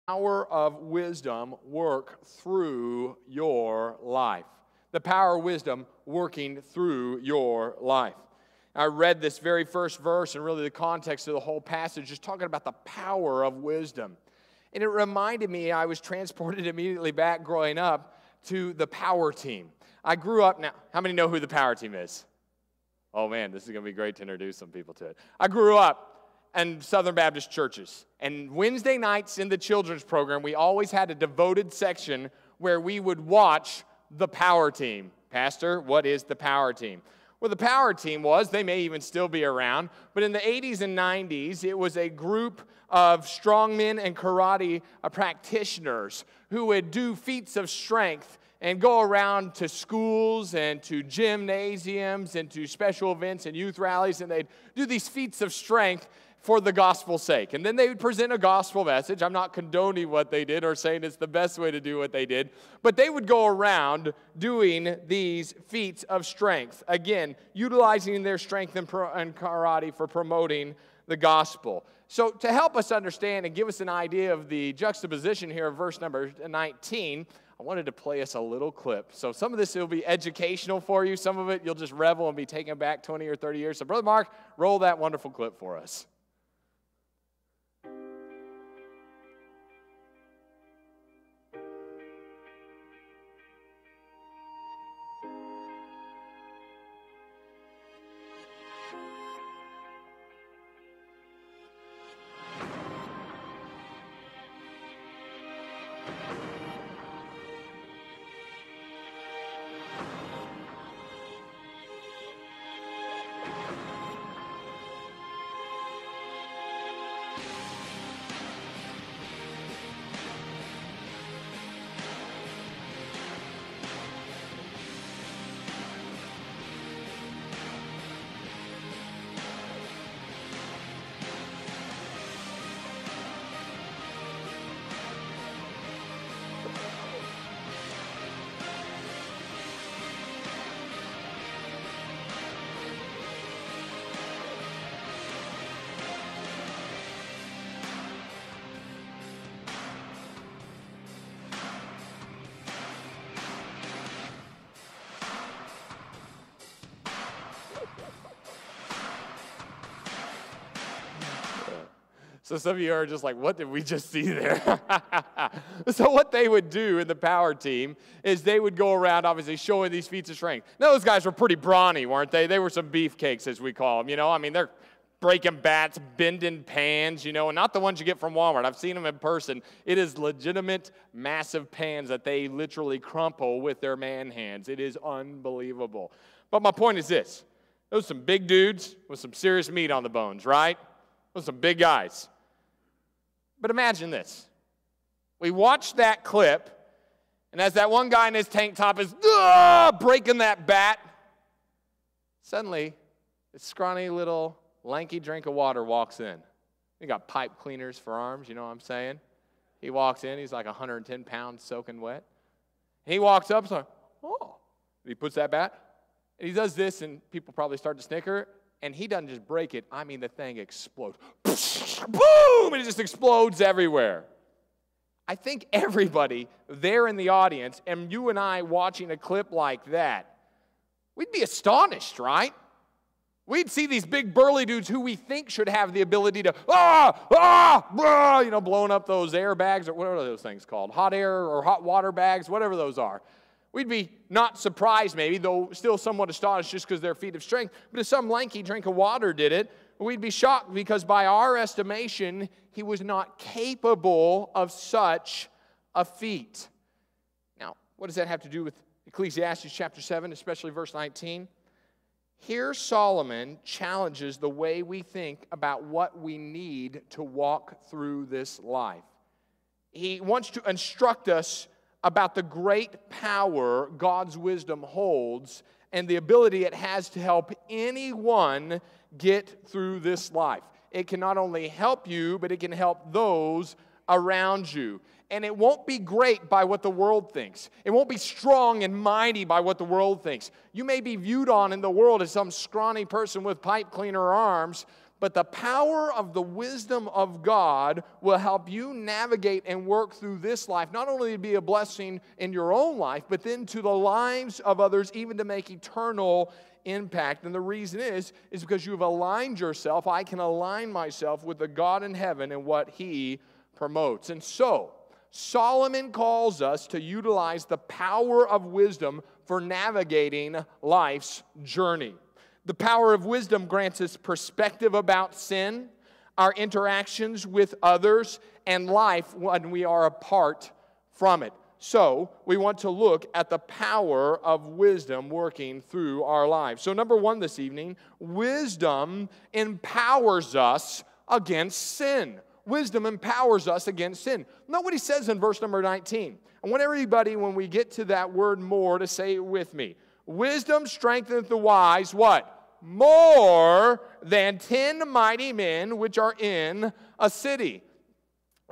Power of wisdom work through your life. The power of wisdom working through your life. I read this very first verse and really the context of the whole passage, just talking about the power of wisdom. And it reminded me, I was transported immediately back growing up to the Power Team. I grew up now. How many know who the Power Team is? Oh man, this is going to be great to introduce some people to it. I grew up in Southern Baptist churches. And Wednesday nights in the children's program, we always had a devoted section where we would watch the Power Team. Pastor, what is the Power Team? Well, the Power Team was, they may even still be around, but in the 80s and 90s, it was a group of strongmen and karate practitioners who would do feats of strength and go around to schools and to gymnasiums and to special events and youth rallies, and they'd do these feats of strength for the gospel's sake. And then they would present a gospel message. I'm not condoning what they did or saying it's the best way to do what they did, but they would go around doing these feats of strength. Again, utilizing their strength in karate for promoting the gospel. So to help us understand and give us an idea of the juxtaposition here of verse number 19, I wanted to play us a little clip. So some of this will be educational for you. Some of it you'll just revel and be taken back 20 or 30 years. So Brother Mark, roll that wonderful clip for us. So some of you are just like, what did we just see there? So what they would do in the Power Team is they would go around, obviously, showing these feats of strength. Now, those guys were pretty brawny, weren't they? They were some beefcakes, as we call them. I mean, they're breaking bats, bending pans, and not the ones you get from Walmart. I've seen them in person. It is legitimate, massive pans that they literally crumple with their man hands. It is unbelievable. But my point is this. Those are some big dudes with some serious meat on the bones, right? Those are some big guys. But imagine this. We watch that clip, and as that one guy in his tank top is breaking that bat, suddenly this scrawny little lanky drink of water walks in. He got pipe cleaners for arms, you know what I'm saying? He walks in, he's like 110 pounds soaking wet. And he walks up, and like, oh. And he puts that bat, and he does this, and people probably start to snicker. And he doesn't just break it. I mean, the thing explodes. Boom! And it just explodes everywhere. I think everybody there in the audience, and you and I watching a clip like that, we'd be astonished, right? We'd see these big burly dudes who we think should have the ability to, blowing up those air bags, or what are those things called? Hot air or hot water bags, whatever those are. We'd be not surprised maybe, though still somewhat astonished just because they're feat of strength. But if some lanky drink of water did it, we'd be shocked because by our estimation, he was not capable of such a feat. Now, what does that have to do with Ecclesiastes chapter 7, especially verse 19? Here Solomon challenges the way we think about what we need to walk through this life. He wants to instruct us about the great power God's wisdom holds and the ability it has to help anyone get through this life. It can not only help you, but it can help those around you. And it won't be great by what the world thinks. It won't be strong and mighty by what the world thinks. You may be viewed on in the world as some scrawny person with pipe cleaner arms, but the power of the wisdom of God will help you navigate and work through this life, not only to be a blessing in your own life, but then to the lives of others, even to make eternal impact. And the reason is because you've aligned yourself. I can align myself with the God in heaven and what He promotes. And so, Solomon calls us to utilize the power of wisdom for navigating life's journey. The power of wisdom grants us perspective about sin, our interactions with others, and life when we are apart from it. So, we want to look at the power of wisdom working through our lives. So, number one this evening, wisdom empowers us against sin. Wisdom empowers us against sin. Note what he says in verse number 19. I want everybody, when we get to that word more, to say it with me. Wisdom strengtheneth the wise, what? More than 10 mighty men which are in a city.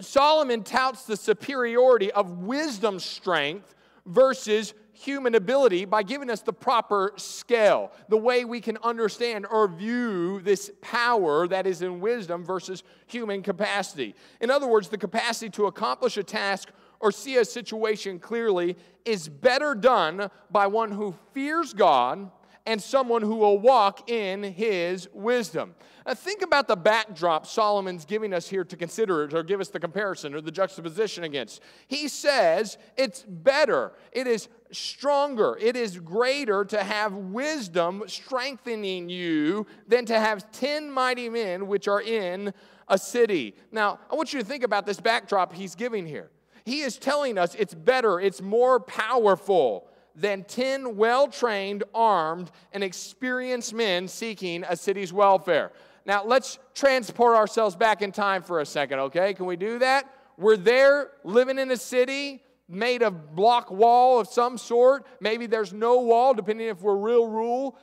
Solomon touts the superiority of wisdom's strength versus human ability by giving us the proper scale, the way we can understand or view this power that is in wisdom versus human capacity. In other words, the capacity to accomplish a task or see a situation clearly is better done by one who fears God and someone who will walk in His wisdom. Now think about the backdrop Solomon's giving us here to consider it, or give us the comparison or the juxtaposition against. He says it's better, it is stronger, it is greater to have wisdom strengthening you than to have 10 mighty men which are in a city. Now, I want you to think about this backdrop he's giving here. He is telling us it's better, it's more powerful than 10 well-trained, armed, and experienced men seeking a city's welfare. Now, let's transport ourselves back in time for a second, okay? Can we do that? We're there living in a city made of block wall of some sort. Maybe there's no wall, depending if we're real rural.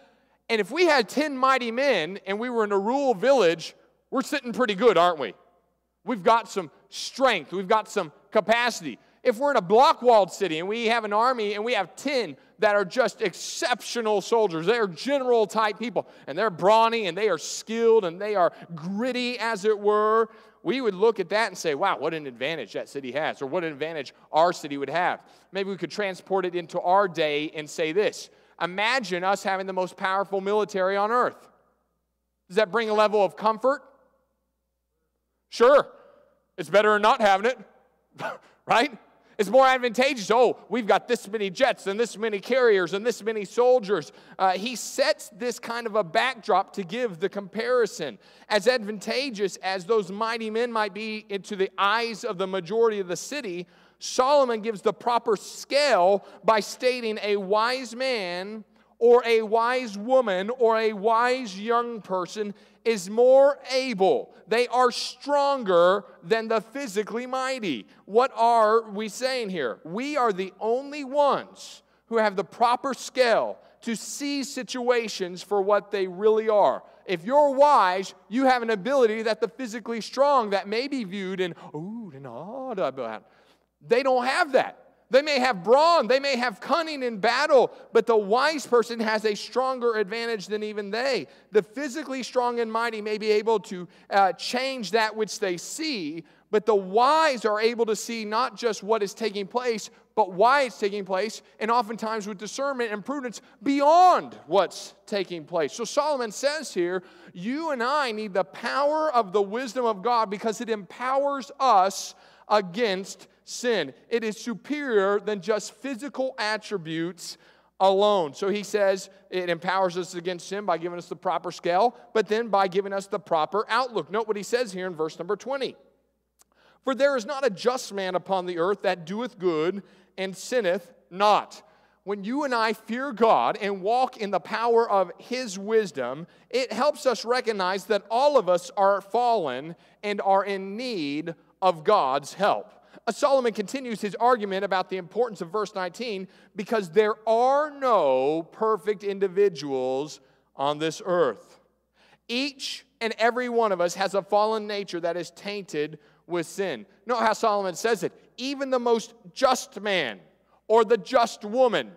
And if we had 10 mighty men and we were in a rural village, we're sitting pretty good, aren't we? We've got some strength. We've got some capacity. If we're in a block-walled city and we have an army and we have 10 that are just exceptional soldiers, they are general-type people, and they're brawny and they are skilled and they are gritty, as it were, we would look at that and say, wow, what an advantage that city has, or what an advantage our city would have. Maybe we could transport it into our day and say this. Imagine us having the most powerful military on earth. Does that bring a level of comfort? Sure. It's better than not having it, right? It's more advantageous. Oh, we've got this many jets and this many carriers and this many soldiers. He sets this kind of a backdrop to give the comparison. As advantageous as those mighty men might be into the eyes of the majority of the city, Solomon gives the proper scale by stating a wise man or a wise woman or a wise young person is more able. They are stronger than the physically mighty. What are we saying here? We are the only ones who have the proper scale to see situations for what they really are. If you're wise, you have an ability that the physically strong that may be viewed in, they don't have that. They may have brawn, they may have cunning in battle, but the wise person has a stronger advantage than even they. The physically strong and mighty may be able to change that which they see, but the wise are able to see not just what is taking place, but why it's taking place, and oftentimes with discernment and prudence beyond what's taking place. So Solomon says here, you and I need the power of the wisdom of God because it empowers us against sin. It is superior than just physical attributes alone. So he says it empowers us against sin by giving us the proper scale, but then by giving us the proper outlook. Note what he says here in verse number 20. For there is not a just man upon the earth that doeth good and sinneth not. When you and I fear God and walk in the power of His wisdom, it helps us recognize that all of us are fallen and are in need of God's help. Solomon continues his argument about the importance of verse 19 because there are no perfect individuals on this earth. Each and every one of us has a fallen nature that is tainted with sin. Note how Solomon says it. Even the most just man or the just woman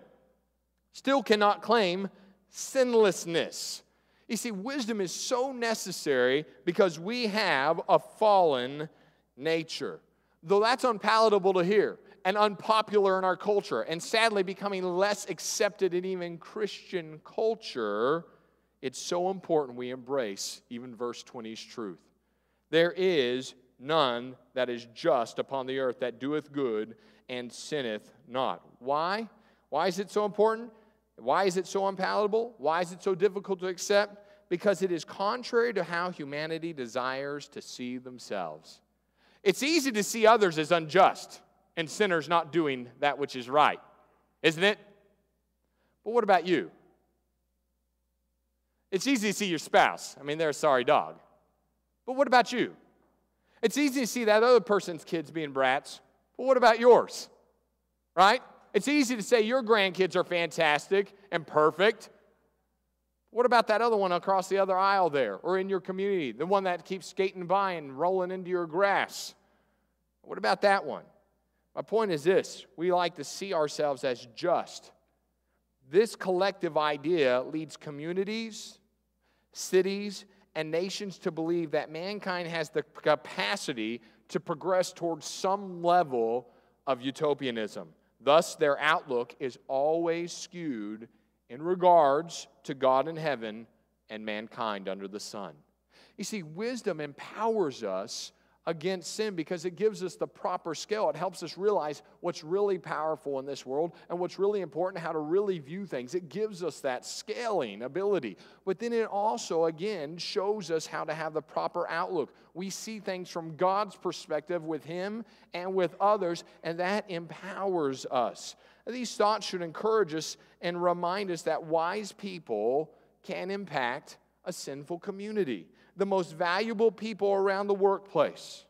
still cannot claim sinlessness. You see, wisdom is so necessary because we have a fallen nature. Though that's unpalatable to hear and unpopular in our culture and sadly becoming less accepted in even Christian culture, it's so important we embrace even verse 20's truth. There is none that is just upon the earth that doeth good and sinneth not. Why? Why is it so important? Why is it so unpalatable? Why is it so difficult to accept? Because it is contrary to how humanity desires to see themselves. It's easy to see others as unjust and sinners not doing that which is right, isn't it? But what about you? It's easy to see your spouse. I mean, they're a sorry dog. But what about you? It's easy to see that other person's kids being brats. But what about yours? Right? It's easy to say your grandkids are fantastic and perfect. What about that other one across the other aisle there or in your community, the one that keeps skating by and rolling into your grass? What about that one? My point is this: we like to see ourselves as just. This collective idea leads communities, cities, and nations to believe that mankind has the capacity to progress towards some level of utopianism. Thus, their outlook is always skewed in regards to God in heaven and mankind under the sun. You see, wisdom empowers us against sin because it gives us the proper scale. It helps us realize what's really powerful in this world and what's really important, how to really view things. It gives us that scaling ability. But then it also, again, shows us how to have the proper outlook. We see things from God's perspective with Him and with others, and that empowers us. These thoughts should encourage us and remind us that wise people can impact a sinful community. The most valuable people around the workplace,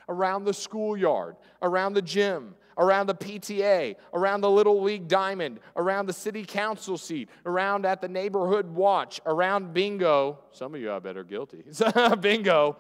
around the schoolyard, around the gym, around the PTA, around the Little League Diamond, around the city council seat, around at the neighborhood watch, around bingo. Some of you I bet are guilty. Bingo.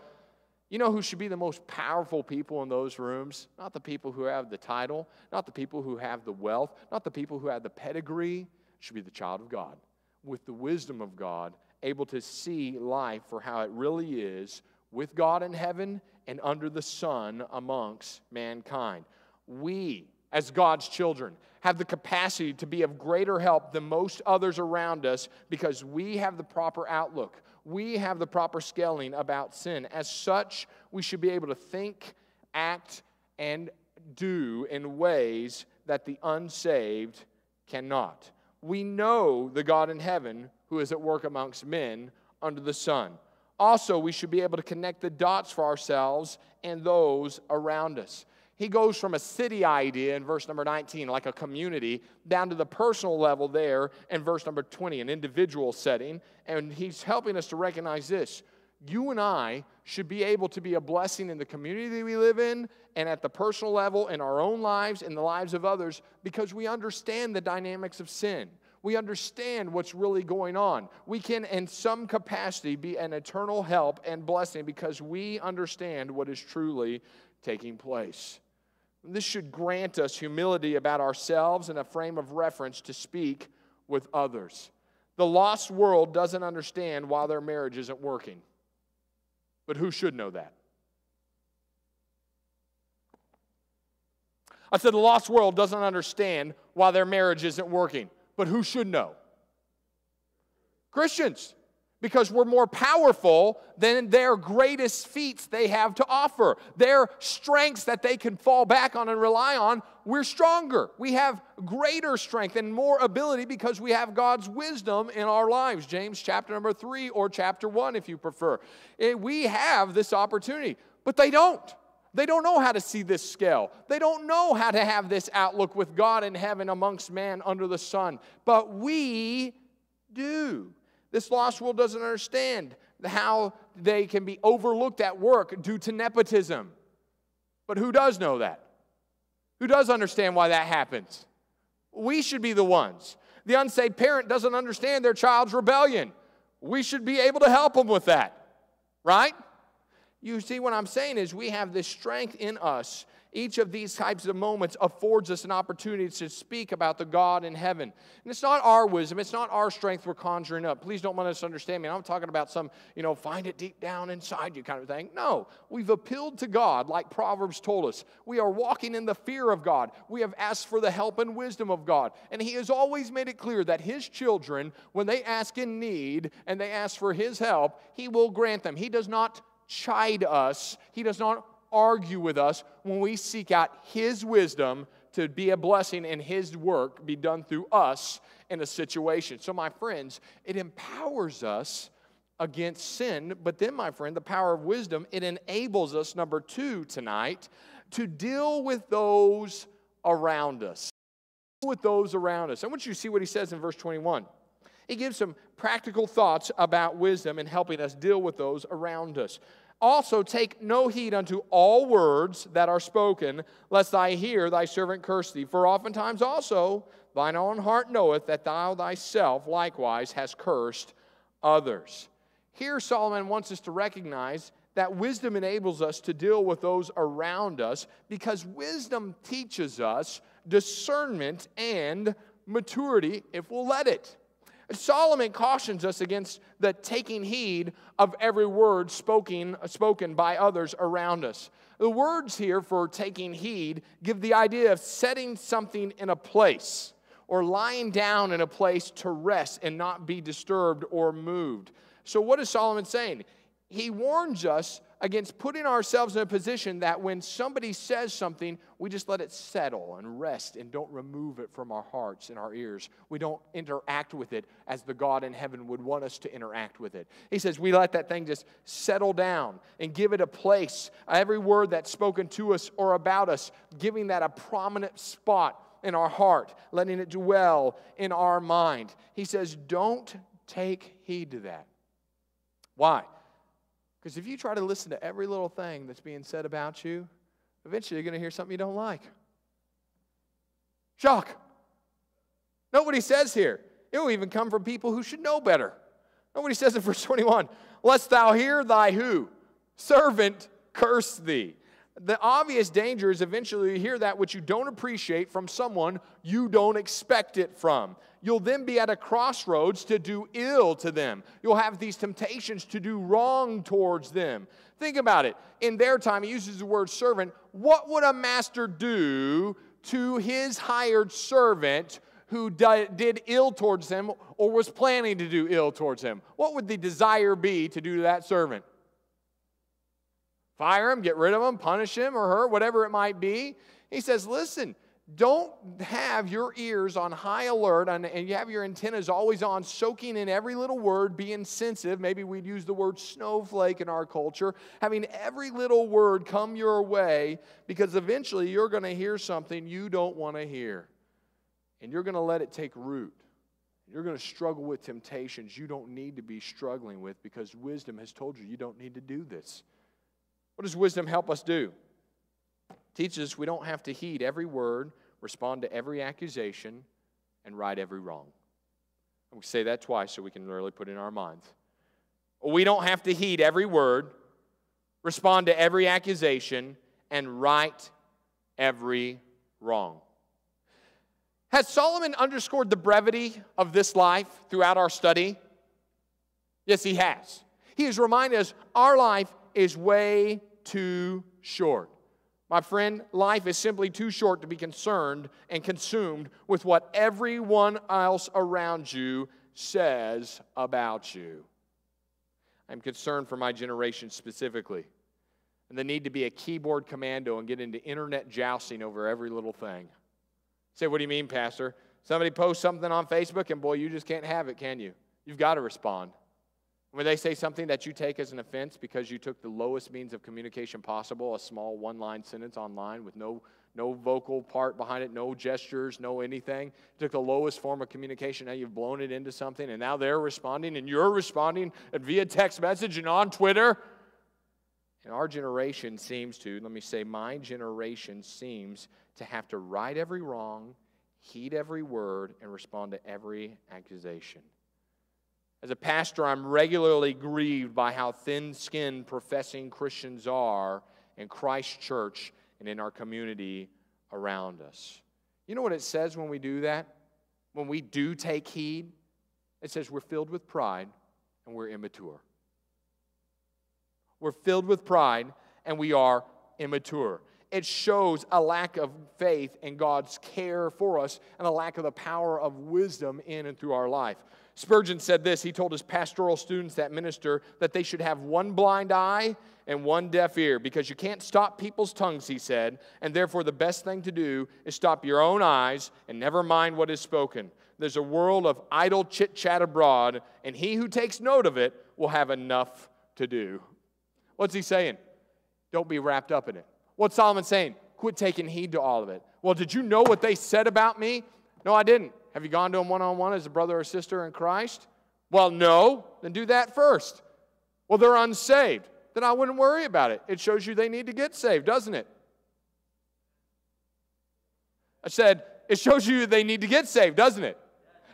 You know who should be the most powerful people in those rooms? Not the people who have the title, not the people who have the wealth, not the people who have the pedigree. It should be the child of God with the wisdom of God, able to see life for how it really is with God in heaven and under the sun amongst mankind. We, as God's children, have the capacity to be of greater help than most others around us because we have the proper outlook. We have the proper scaling about sin. As such, we should be able to think, act, and do in ways that the unsaved cannot. We know the God in heaven who is at work amongst men under the sun. Also, we should be able to connect the dots for ourselves and those around us. He goes from a city idea in verse number 19, like a community, down to the personal level there in verse number 20, an individual setting. And he's helping us to recognize this. You and I should be able to be a blessing in the community we live in and at the personal level in our own lives and the lives of others because we understand the dynamics of sin. We understand what's really going on. We can, in some capacity, be an eternal help and blessing because we understand what is truly taking place. This should grant us humility about ourselves and a frame of reference to speak with others. The lost world doesn't understand why their marriage isn't working. But who should know that? I said the lost world doesn't understand why their marriage isn't working. But who should know? Christians. Because we're more powerful than their greatest feats they have to offer. Their strengths that they can fall back on and rely on, we're stronger. We have greater strength and more ability because we have God's wisdom in our lives. James chapter number 3 or chapter 1 if you prefer. We have this opportunity, but they don't. They don't know how to see this scale. They don't know how to have this outlook with God in heaven amongst man under the sun. But we do. This lost world doesn't understand how they can be overlooked at work due to nepotism. But who does know that? Who does understand why that happens? We should be the ones. The unsaved parent doesn't understand their child's rebellion. We should be able to help them with that. Right? You see, what I'm saying is we have this strength in us, each of these types of moments affords us an opportunity to speak about the God in heaven. And it's not our wisdom, it's not our strength we're conjuring up. Please don't misunderstand me. I'm talking about some, find it deep down inside you kind of thing. No, we've appealed to God like Proverbs told us. We are walking in the fear of God. We have asked for the help and wisdom of God. And He has always made it clear that His children, when they ask in need and they ask for His help, He will grant them. He does not chide us. He does not argue with us when we seek out His wisdom to be a blessing and His work be done through us in a situation. So, my friends, it empowers us against sin, but then, my friend, the power of wisdom, it enables us, number 2 tonight, to deal with those around us. With those around us. I want you to see what he says in verse 21. He gives some practical thoughts about wisdom and helping us deal with those around us. Also, take no heed unto all words that are spoken, lest I hear thy servant curse thee. For oftentimes also thine own heart knoweth that thou thyself likewise hast cursed others. Here Solomon wants us to recognize that wisdom enables us to deal with those around us because wisdom teaches us discernment and maturity if we'll let it. Solomon cautions us against the taking heed of every word spoken by others around us. The words here for taking heed give the idea of setting something in a place or lying down in a place to rest and not be disturbed or moved. So what is Solomon saying? He warns us against putting ourselves in a position that when somebody says something, we just let it settle and rest and don't remove it from our hearts and our ears. We don't interact with it as the God in heaven would want us to interact with it. He says we let that thing just settle down and give it a place. Every word that's spoken to us or about us, giving that a prominent spot in our heart, letting it dwell in our mind. He says don't take heed to that. Why? Because if you try to listen to every little thing that's being said about you, eventually you're going to hear something you don't like. Shock. Nobody says here. It will even come from people who should know better. Nobody says in verse 21, lest thou hear thy who? Servant curse thee. The obvious danger is eventually you hear that which you don't appreciate from someone you don't expect it from. You'll then be at a crossroads to do ill to them. You'll have these temptations to do wrong towards them. Think about it. In their time, he uses the word servant. What would a master do to his hired servant who did ill towards him or was planning to do ill towards him? What would the desire be to do to that servant? Fire him, get rid of him, punish him or her, whatever it might be. He says, listen, don't have your ears on high alert and you have your antennas always on, soaking in every little word, being sensitive. Maybe we'd use the word snowflake in our culture. Having every little word come your way because eventually you're going to hear something you don't want to hear. And you're going to let it take root. You're going to struggle with temptations you don't need to be struggling with because wisdom has told you don't need to do this. What does wisdom help us do? It teaches us we don't have to heed every word, respond to every accusation, and right every wrong. I'm going to say that twice so we can really put it in our minds. We don't have to heed every word, respond to every accusation, and right every wrong. Has Solomon underscored the brevity of this life throughout our study? Yes, he has. He has reminded us our life is way too short. My friend, life is simply too short to be concerned and consumed with what everyone else around you says about you. I'm concerned for my generation specifically, and the need to be a keyboard commando and get into internet jousting over every little thing. Say, what do you mean, Pastor? Somebody posts something on Facebook and boy, you just can't have it, can you? You've got to respond. When they say something that you take as an offense because you took the lowest means of communication possible, a small one-line sentence online with no vocal part behind it, no gestures, no anything. You took the lowest form of communication, now you've blown it into something, and now they're responding, and you're responding via text message and on Twitter. And our generation seems to, my generation seems to have to right every wrong, heed every word, and respond to every accusation. As a pastor, I'm regularly grieved by how thin-skinned professing Christians are in Christ's church and in our community around us. You know what it says when we do that? When we do take heed, it says we're filled with pride and we're immature. We're filled with pride and we are immature. It shows a lack of faith in God's care for us and a lack of the power of wisdom in and through our life. Spurgeon said this. He told his pastoral students that minister that they should have one blind eye and one deaf ear, because you can't stop people's tongues, he said, and therefore the best thing to do is stop your own eyes and never mind what is spoken. There's a world of idle chit-chat abroad, and he who takes note of it will have enough to do. What's he saying? Don't be wrapped up in it. What's Solomon saying? Quit taking heed to all of it. Well, did you know what they said about me? No, I didn't. Have you gone to them one-on-one as a brother or sister in Christ? Well, no. Then do that first. Well, they're unsaved. Then I wouldn't worry about it. It shows you they need to get saved, doesn't it? I said, it shows you they need to get saved, doesn't it?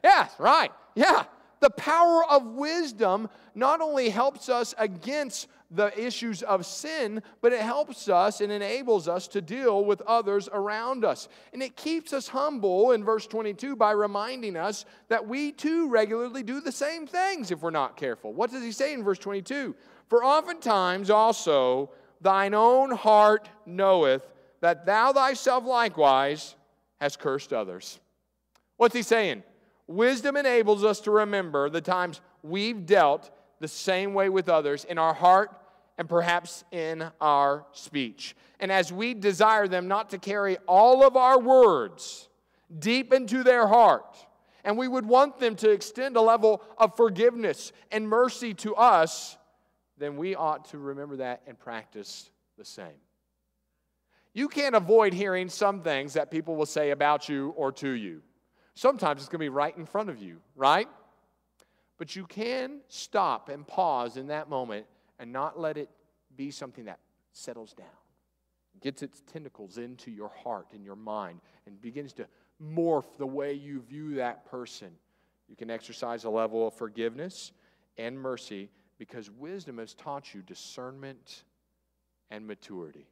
Yeah, right. Yeah. The power of wisdom not only helps us against the issues of sin, but it helps us and enables us to deal with others around us. And it keeps us humble in verse 22 by reminding us that we too regularly do the same things if we're not careful. What does he say in verse 22? For oftentimes also thine own heart knoweth that thou thyself likewise hast cursed others. What's he saying? Wisdom enables us to remember the times we've dealt the same way with others in our heart and perhaps in our speech. And as we desire them not to carry all of our words deep into their heart, and we would want them to extend a level of forgiveness and mercy to us, then we ought to remember that and practice the same. You can't avoid hearing some things that people will say about you or to you. Sometimes it's going to be right in front of you, right? But you can stop and pause in that moment and not let it be something that settles down, gets its tentacles into your heart and your mind, and begins to morph the way you view that person. You can exercise a level of forgiveness and mercy because wisdom has taught you discernment and maturity.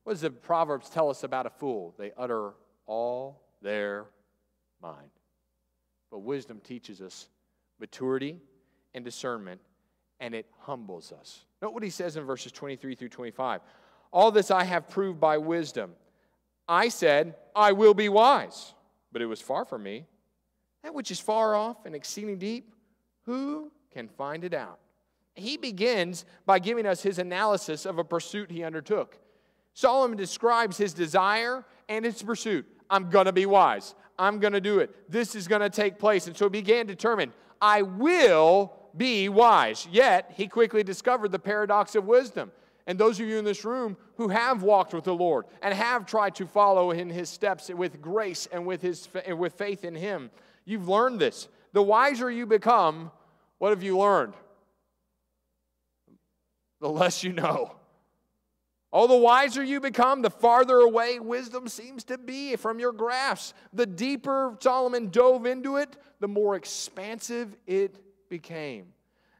What does the Proverbs tell us about a fool? They utter all their mind. But wisdom teaches us maturity and discernment, and it humbles us. Note what he says in verses 23 through 25. All this I have proved by wisdom. I said, I will be wise, but it was far from me. That which is far off and exceeding deep, who can find it out? He begins by giving us his analysis of a pursuit he undertook. Solomon describes his desire and his pursuit. I'm going to be wise. I'm going to do it. This is going to take place. And so he began to determine, I will be wise. Yet, he quickly discovered the paradox of wisdom. And those of you in this room who have walked with the Lord and have tried to follow in his steps with grace and with faith in him, you've learned this. The wiser you become, what have you learned? The less you know. Oh, the wiser you become, the farther away wisdom seems to be from your grasp. The deeper Solomon dove into it, the more expansive it became.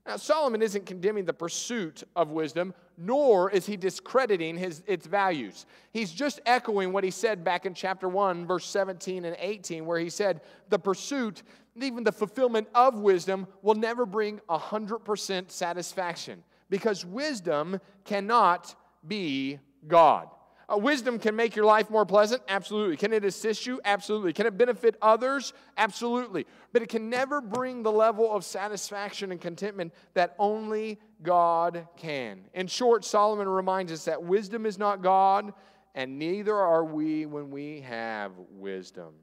Now, Solomon isn't condemning the pursuit of wisdom, nor is he discrediting its values. He's just echoing what he said back in chapter 1, verse 17 and 18, where he said, the pursuit, even the fulfillment of wisdom, will never bring 100% satisfaction, because wisdom cannot be God. Wisdom can make your life more pleasant? Absolutely. Can it assist you? Absolutely. Can it benefit others? Absolutely. But it can never bring the level of satisfaction and contentment that only God can. In short, Solomon reminds us that wisdom is not God, and neither are we when we have wisdom.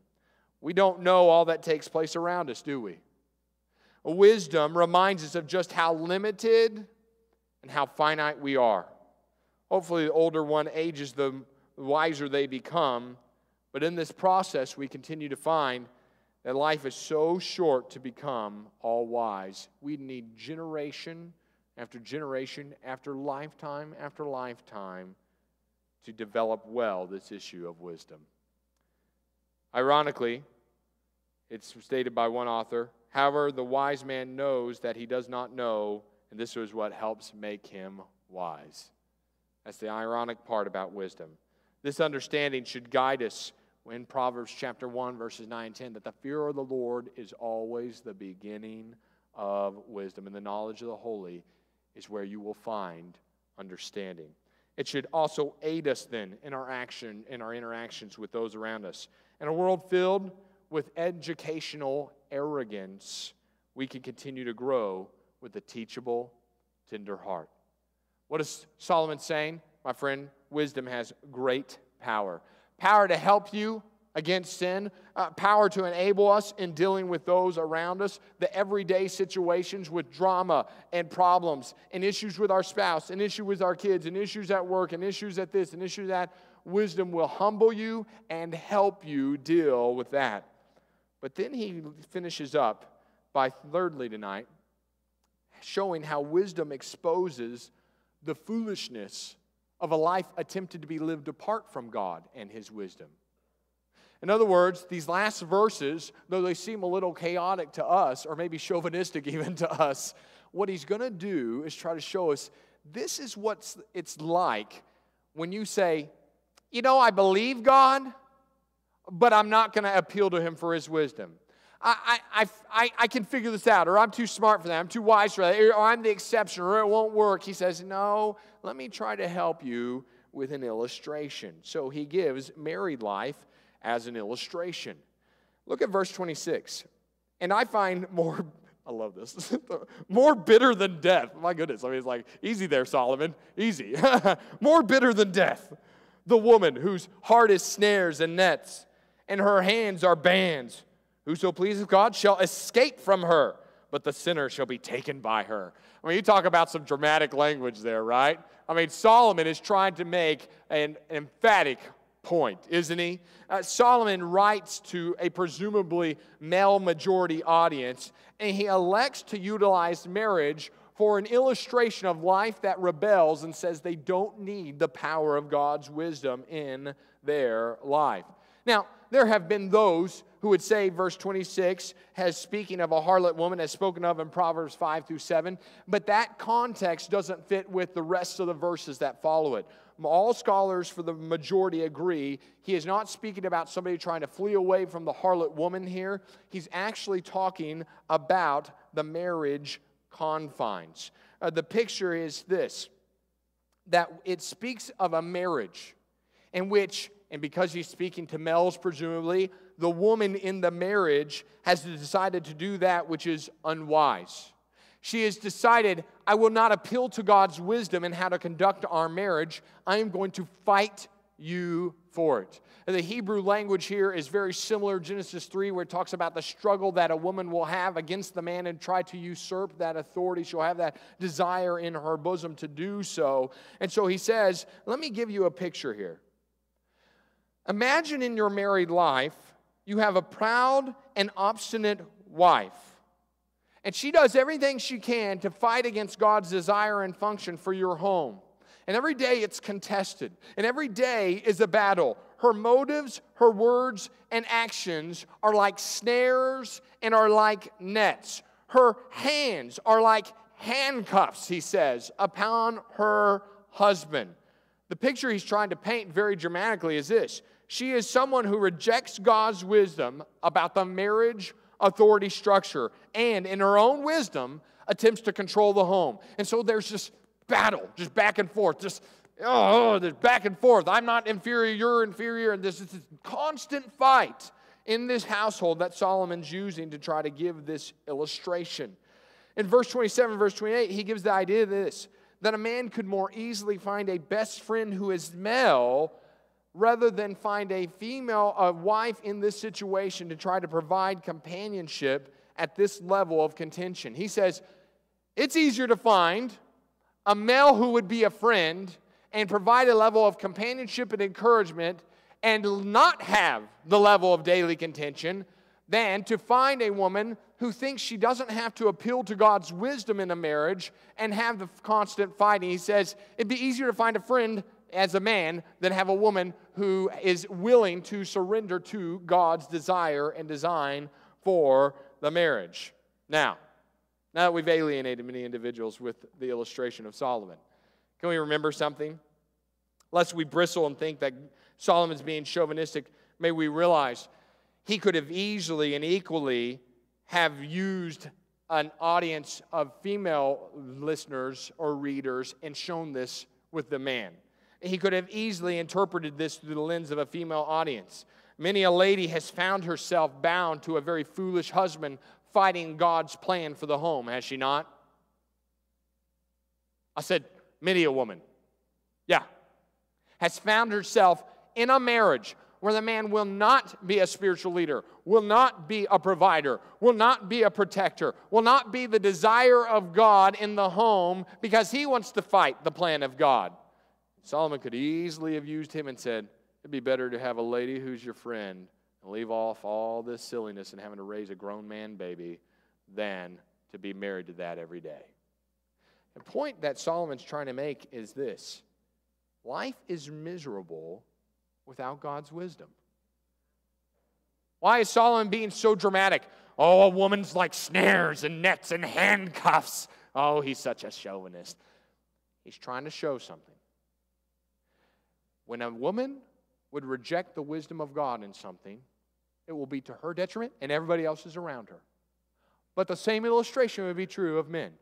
We don't know all that takes place around us, do we? Wisdom reminds us of just how limited and how finite we are. Hopefully, the older one ages, the wiser they become. But in this process, we continue to find that life is so short to become all wise. We need generation after generation, after lifetime to develop well this issue of wisdom. Ironically, it's stated by one author, however, the wise man knows that he does not know, and this is what helps make him wise. That's the ironic part about wisdom. This understanding should guide us in Proverbs chapter 1, verses 9 and 10, that the fear of the Lord is always the beginning of wisdom, and the knowledge of the holy is where you will find understanding. It should also aid us then in our interactions with those around us. In a world filled with educational arrogance, we can continue to grow with a teachable, tender heart. What is Solomon saying? My friend, wisdom has great power. Power to help you against sin, power to enable us in dealing with those around us, the everyday situations with drama and problems and issues with our spouse, and issues with our kids, and issues at work, and issues at this, and issues that. Wisdom will humble you and help you deal with that. But then he finishes up by, thirdly tonight, showing how wisdom exposes the foolishness of a life attempted to be lived apart from God and His wisdom. In other words, these last verses, though they seem a little chaotic to us, or maybe chauvinistic even to us, what he's going to do is try to show us this is what it's like when you say, you know, I believe God, but I'm not going to appeal to Him for His wisdom. I can figure this out, or I'm too smart for that, I'm too wise for that, or I'm the exception, or it won't work. He says, no, let me try to help you with an illustration. So he gives married life as an illustration. Look at verse 26. And I find more, I love this, more bitter than death. My goodness, I mean, it's like, easy there, Solomon, easy. More bitter than death. The woman whose heart is snares and nets, and her hands are bands. Whoso pleases God shall escape from her, but the sinner shall be taken by her. I mean, you talk about some dramatic language there, right? I mean, Solomon is trying to make an emphatic point, isn't he? Solomon writes to a presumably male-majority audience, and he elects to utilize marriage for an illustration of life that rebels and says they don't need the power of God's wisdom in their life. Now, there have been those who would say verse 26 has, speaking of a harlot woman, as spoken of in Proverbs 5 through 7, but that context doesn't fit with the rest of the verses that follow it. All scholars, for the majority, agree he is not speaking about somebody trying to flee away from the harlot woman here. He's actually talking about the marriage confines. The picture is this, that it speaks of a marriage in which, and because he's speaking to males presumably, the woman in the marriage has decided to do that which is unwise. She has decided, I will not appeal to God's wisdom in how to conduct our marriage. I am going to fight you for it. And the Hebrew language here is very similar to Genesis 3, where it talks about the struggle that a woman will have against the man and try to usurp that authority. She'll have that desire in her bosom to do so. And so he says, let me give you a picture here. Imagine in your married life, you have a proud and obstinate wife. And she does everything she can to fight against God's desire and function for your home. And every day it's contested. And every day is a battle. Her motives, her words, and actions are like snares and are like nets. Her hands are like handcuffs, he says, upon her husband. The picture he's trying to paint very dramatically is this. She is someone who rejects God's wisdom about the marriage authority structure, and in her own wisdom attempts to control the home. And so there's just battle, just back and forth, there's back and forth. I'm not inferior, you're inferior, and this is this constant fight in this household that Solomon's using to try to give this illustration. In verse 27, verse 28, he gives the idea of this, that a man could more easily find a best friend who is male rather than find a wife in this situation to try to provide companionship at this level of contention. He says, it's easier to find a male who would be a friend and provide a level of companionship and encouragement and not have the level of daily contention than to find a woman who thinks she doesn't have to appeal to God's wisdom in a marriage and have the constant fighting. He says, it'd be easier to find a friend as a man than have a woman who is willing to surrender to God's desire and design for the marriage. Now that we've alienated many individuals with the illustration of Solomon, can we remember something? Lest we bristle and think that Solomon's being chauvinistic, may we realize he could have easily and equally have used an audience of female listeners or readers and shown this with the man. He could have easily interpreted this through the lens of a female audience. Many a lady has found herself bound to a very foolish husband fighting God's plan for the home, has she not? I said, many a woman. Yeah. Has found herself in a marriage where the man will not be a spiritual leader, will not be a provider, will not be a protector, will not be the desire of God in the home because he wants to fight the plan of God. Solomon could easily have used him and said, it'd be better to have a lady who's your friend and leave off all this silliness and having to raise a grown man baby than to be married to that every day. The point that Solomon's trying to make is this: life is miserable without God's wisdom. Why is Solomon being so dramatic? Oh, a woman's like snares and nets and handcuffs. Oh, he's such a chauvinist. He's trying to show something. When a woman would reject the wisdom of God in something, it will be to her detriment and everybody else's around her. But the same illustration would be true of men.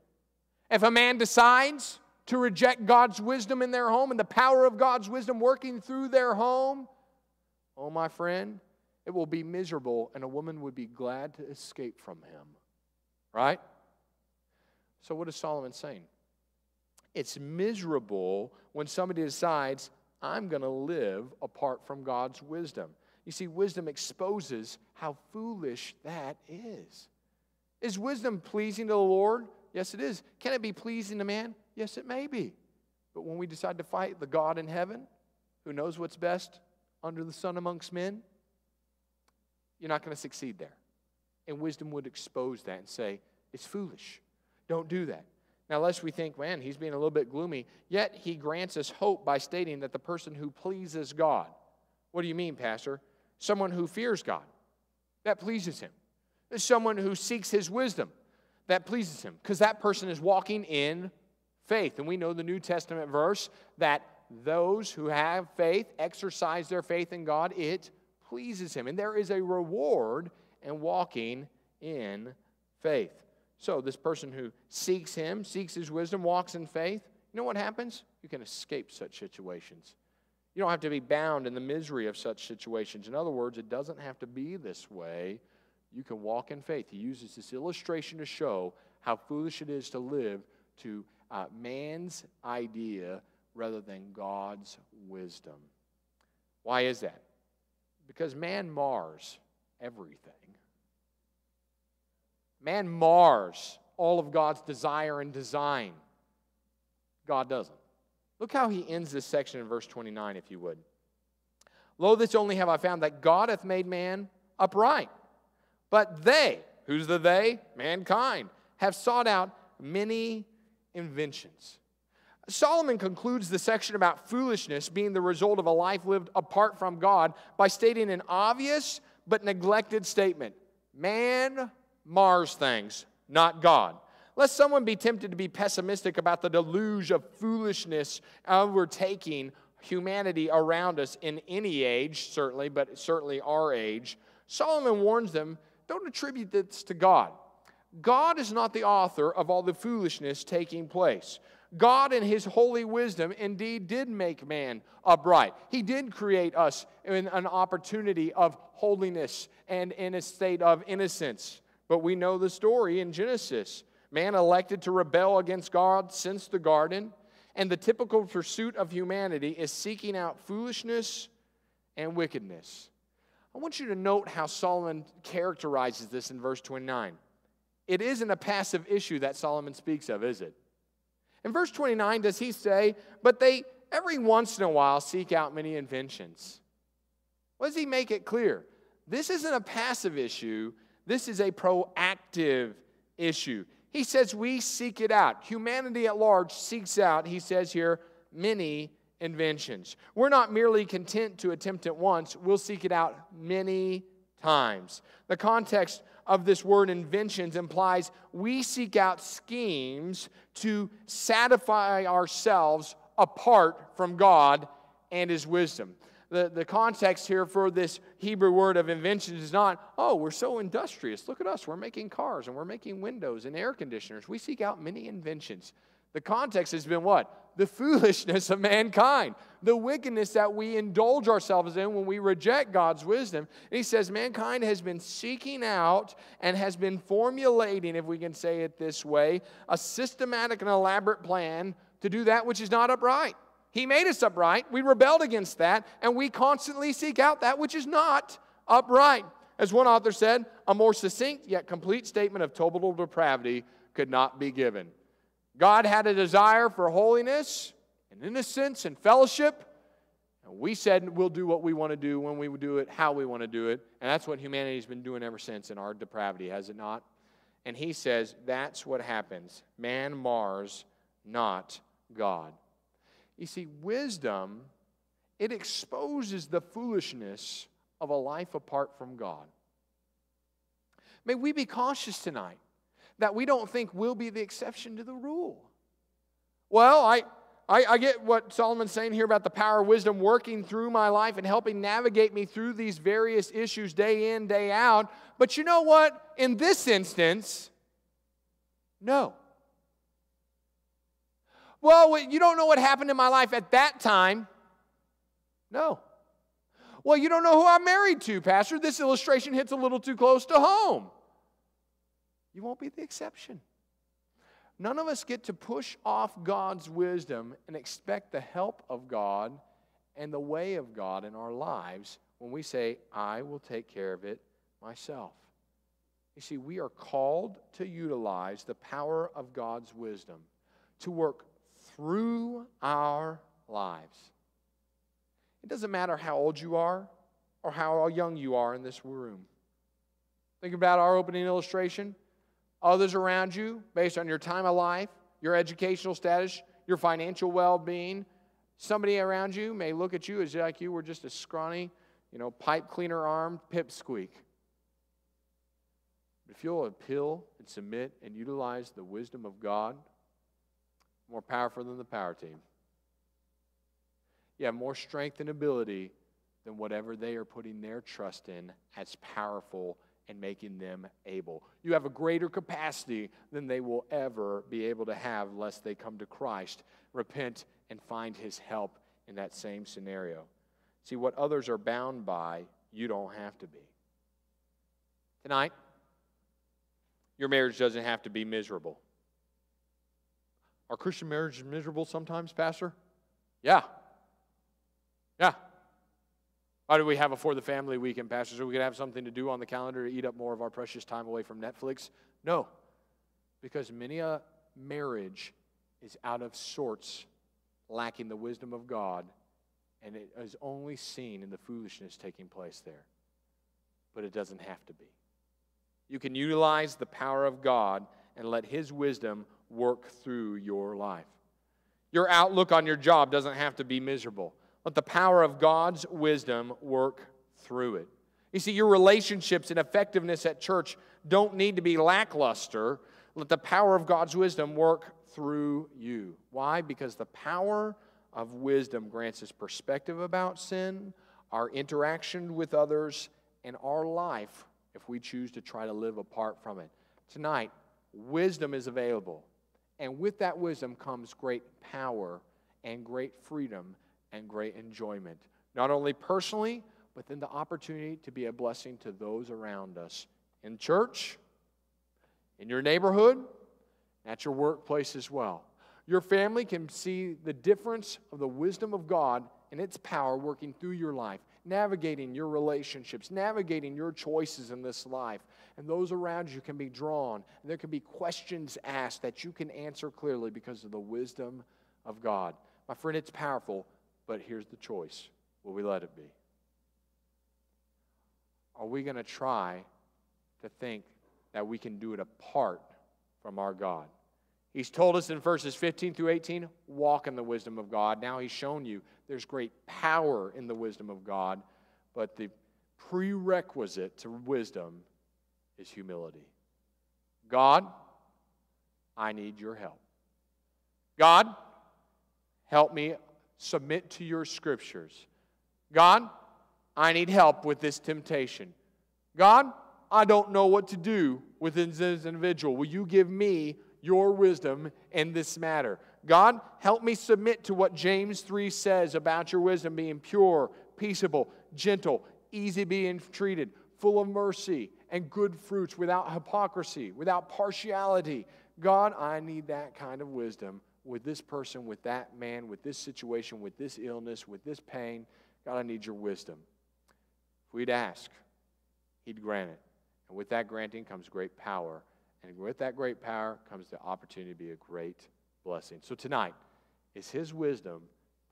If a man decides to reject God's wisdom in their home and the power of God's wisdom working through their home, oh, my friend, it will be miserable, and a woman would be glad to escape from him. Right? So what is Solomon saying? It's miserable when somebody decides, I'm going to live apart from God's wisdom. You see, wisdom exposes how foolish that is. Is wisdom pleasing to the Lord? Yes, it is. Can it be pleasing to man? Yes, it may be. But when we decide to fight the God in heaven, who knows what's best under the sun amongst men, you're not going to succeed there. And wisdom would expose that and say, it's foolish. Don't do that. Now, lest we think, man, he's being a little bit gloomy, yet he grants us hope by stating that the person who pleases God. What do you mean, Pastor? Someone who fears God. That pleases him. Someone who seeks his wisdom. That pleases him. Because that person is walking in faith. And we know the New Testament verse that those who have faith, exercise their faith in God, it pleases him. And there is a reward in walking in faith. So this person who seeks him, seeks his wisdom, walks in faith, you know what happens? You can escape such situations. You don't have to be bound in the misery of such situations. In other words, it doesn't have to be this way. You can walk in faith. He uses this illustration to show how foolish it is to live to man's idea rather than God's wisdom. Why is that? Because man mars everything. Man mars all of God's desire and design. God doesn't. Look how he ends this section in verse 29, if you would. Lo, this only have I found, that God hath made man upright. But they, who's the they? Mankind, have sought out many inventions. Solomon concludes the section about foolishness being the result of a life lived apart from God by stating an obvious but neglected statement. Man mars things, not God. Lest someone be tempted to be pessimistic about the deluge of foolishness overtaking humanity around us in any age, certainly, but certainly our age, Solomon warns them, don't attribute this to God. God is not the author of all the foolishness taking place. God in his holy wisdom indeed did make man upright. He did create us in an opportunity of holiness and in a state of innocence. But we know the story in Genesis. Man elected to rebel against God since the garden, and the typical pursuit of humanity is seeking out foolishness and wickedness. I want you to note how Solomon characterizes this in verse 29. It isn't a passive issue that Solomon speaks of, is it? In verse 29, does he say, but they every once in a while seek out many inventions? What does he make it clear? This isn't a passive issue. This is a proactive issue. He says we seek it out. Humanity at large seeks out, he says here, many inventions. We're not merely content to attempt it once. We'll seek it out many times. The context of this word inventions implies we seek out schemes to satisfy ourselves apart from God and His wisdom. The context here for this Hebrew word of invention is not, oh, we're so industrious. Look at us. We're making cars and we're making windows and air conditioners. We seek out many inventions. The context has been what? The foolishness of mankind. The wickedness that we indulge ourselves in when we reject God's wisdom. And He says mankind has been seeking out and has been formulating, if we can say it this way, a systematic and elaborate plan to do that which is not upright. He made us upright. We rebelled against that, and we constantly seek out that which is not upright. As one author said, a more succinct yet complete statement of total depravity could not be given. God had a desire for holiness and innocence and fellowship, and we said we'll do what we want to do, when we do it, how we want to do it, and that's what humanity's been doing ever since in our depravity, has it not? And He says that's what happens. Man mars, not God. You see, wisdom, it exposes the foolishness of a life apart from God. May we be cautious tonight that we don't think we'll be the exception to the rule. Well, I get what Solomon's saying here about the power of wisdom working through my life and helping navigate me through these various issues day in, day out. But you know what? In this instance, no. Well, you don't know what happened in my life at that time. No. Well, you don't know who I'm married to, Pastor. This illustration hits a little too close to home. You won't be the exception. None of us get to push off God's wisdom and expect the help of God and the way of God in our lives when we say, I will take care of it myself. You see, we are called to utilize the power of God's wisdom to work through our lives. It doesn't matter how old you are or how young you are in this room. Think about our opening illustration. Others around you, based on your time of life, your educational status, your financial well-being, somebody around you may look at you as like you were just a scrawny, pipe cleaner armed pipsqueak. But if you'll appeal and submit and utilize the wisdom of God, more powerful than the power team. You have more strength and ability than whatever they are putting their trust in as powerful and making them able. You have a greater capacity than they will ever be able to have unless they come to Christ, repent, and find His help in that same scenario. See, what others are bound by, you don't have to be. Tonight, your marriage doesn't have to be miserable. Are Christian marriages miserable sometimes, Pastor? Yeah. Why do we have a For the Family weekend, Pastor? So we could have something to do on the calendar to eat up more of our precious time away from Netflix? No. Because many a marriage is out of sorts, lacking the wisdom of God, and it is only seen in the foolishness taking place there. But it doesn't have to be. You can utilize the power of God and let His wisdom work through your life. Your outlook on your job doesn't have to be miserable. Let the power of God's wisdom work through it. You see, your relationships and effectiveness at church don't need to be lackluster. Let the power of God's wisdom work through you. Why? Because the power of wisdom grants us perspective about sin, our interaction with others, and our life if we choose to try to live apart from it. Tonight, wisdom is available. And with that wisdom comes great power and great freedom and great enjoyment. Not only personally, but then the opportunity to be a blessing to those around us. In church, in your neighborhood, at your workplace as well. Your family can see the difference of the wisdom of God and its power working through your life, navigating your relationships, navigating your choices in this life. And those around you can be drawn. And there can be questions asked that you can answer clearly because of the wisdom of God. My friend, it's powerful, but here's the choice. Will we let it be? Are we going to try to think that we can do it apart from our God? He's told us in verses 15 through 18, walk in the wisdom of God. Now He's shown you there's great power in the wisdom of God, but the prerequisite to wisdom is humility. God, I need your help. God, help me submit to your scriptures. God, I need help with this temptation. God, I don't know what to do with this individual. Will you give me your wisdom in this matter? God, help me submit to what James 3 says about your wisdom being pure, peaceable, gentle, easy being treated, full of mercy and good fruits, without hypocrisy, without partiality. God, I need that kind of wisdom with this person, with that man, with this situation, with this illness, with this pain. God, I need your wisdom. If we'd ask, He'd grant it. And with that granting comes great power. And with that great power comes the opportunity to be a great blessing. So tonight, is His wisdom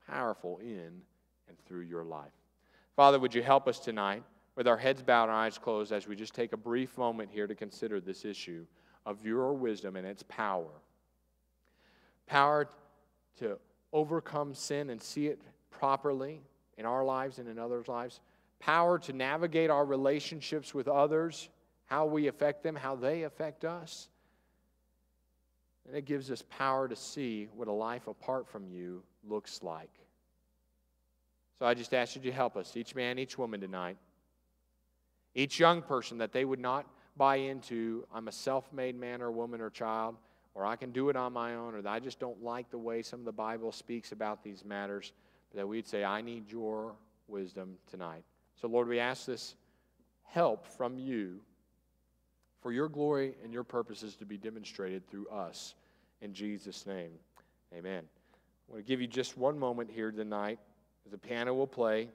powerful in and through your life? Father, would you help us tonight with our heads bowed and our eyes closed as we just take a brief moment here to consider this issue of your wisdom and its power. Power to overcome sin and see it properly in our lives and in others' lives. Power to navigate our relationships with others, how we affect them, how they affect us. And it gives us power to see what a life apart from you looks like. So I just ask you to help us, each man, each woman tonight, each young person, that they would not buy into, I'm a self-made man or woman or child, or I can do it on my own, or that I just don't like the way some of the Bible speaks about these matters, but that we'd say, I need your wisdom tonight. So Lord, we ask this help from you for your glory and your purposes to be demonstrated through us. In Jesus' name, amen. I want to give you just one moment here tonight as the piano will play.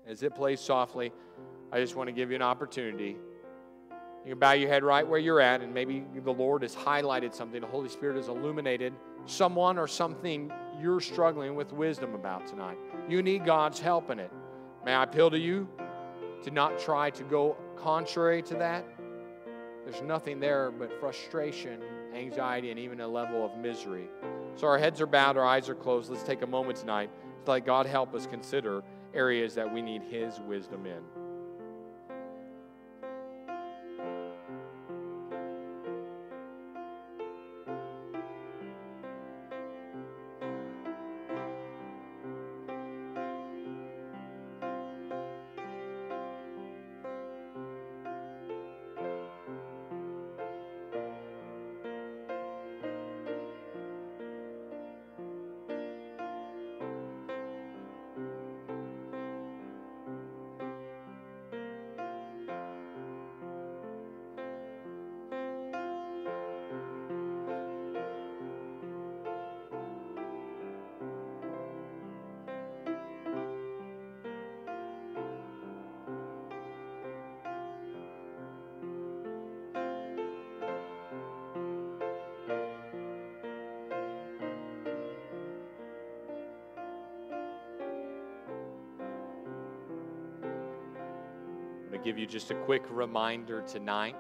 As it plays softly, I just want to give you an opportunity. You can bow your head right where you're at, and maybe the Lord has highlighted something. The Holy Spirit has illuminated someone or something you're struggling with wisdom about tonight. You need God's help in it. May I appeal to you to not try to go contrary to that. There's nothing there but frustration, anxiety, and even a level of misery. So our heads are bowed, our eyes are closed. Let's take a moment tonight to let God help us consider areas that we need His wisdom in. To give you just a quick reminder tonight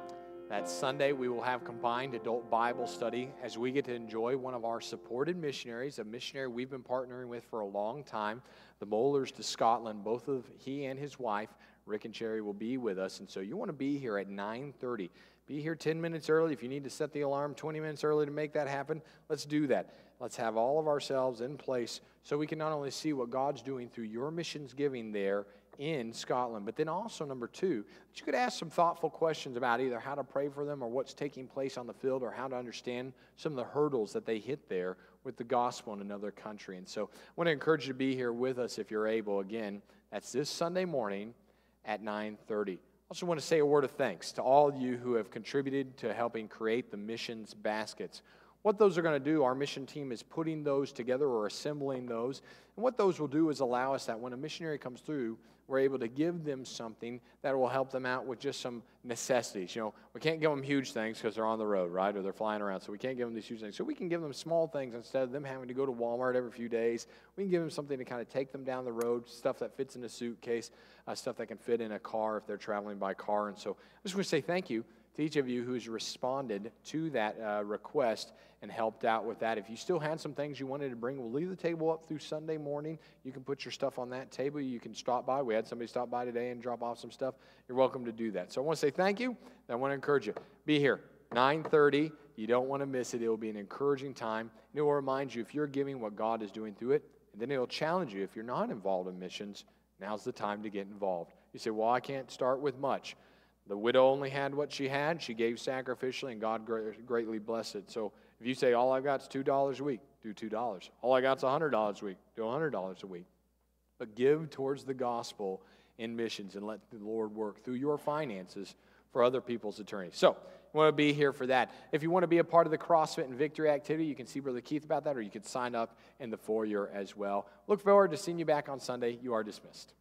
that Sunday we will have combined adult Bible study as we get to enjoy one of our supported missionaries, a missionary we've been partnering with for a long time, the Mollers to Scotland. Both of he and his wife, Rick and Cherry, will be with us, and so you want to be here at 9:30. Be here 10 minutes early. If you need to set the alarm 20 minutes early to make that happen, let's do that. Let's have all of ourselves in place so we can not only see what God's doing through your missions giving there in Scotland, but then also, number two, that you could ask some thoughtful questions about either how to pray for them or what's taking place on the field or how to understand some of the hurdles that they hit there with the gospel in another country. And so I want to encourage you to be here with us if you're able. Again, that's this Sunday morning at 9:30. I also want to say a word of thanks to all of you who have contributed to helping create the missions baskets. What those are going to do, our mission team is putting those together or assembling those. And what those will do is allow us that when a missionary comes through, we're able to give them something that will help them out with just some necessities. You know, we can't give them huge things because they're on the road, right? Or they're flying around, so we can't give them these huge things. So we can give them small things instead of them having to go to Walmart every few days. We can give them something to kind of take them down the road, stuff that fits in a suitcase, stuff that can fit in a car if they're traveling by car. And so I just want to say thank you to each of you who's responded to that request and helped out with that. If you still had some things you wanted to bring, we'll leave the table up through Sunday morning. You can put your stuff on that table. You can stop by. We had somebody stop by today and drop off some stuff. You're welcome to do that. So I want to say thank you, and I want to encourage you. Be here, 9:30. You don't want to miss it. It will be an encouraging time. And it will remind you if you're giving what God is doing through it, it And then it'll challenge you. If you're not involved in missions, now's the time to get involved. You say, well, I can't start with much. The widow only had what she had. She gave sacrificially, and God greatly blessed it. So if you say, all I've got is $2 a week, do $2. All I got is $100 a week, do $100 a week. But give towards the gospel in missions and let the Lord work through your finances for other people's eternity. So you want to be here for that. If you want to be a part of the CrossFit and Victory activity, you can see Brother Keith about that, or you can sign up in the foyer as well. Look forward to seeing you back on Sunday. You are dismissed.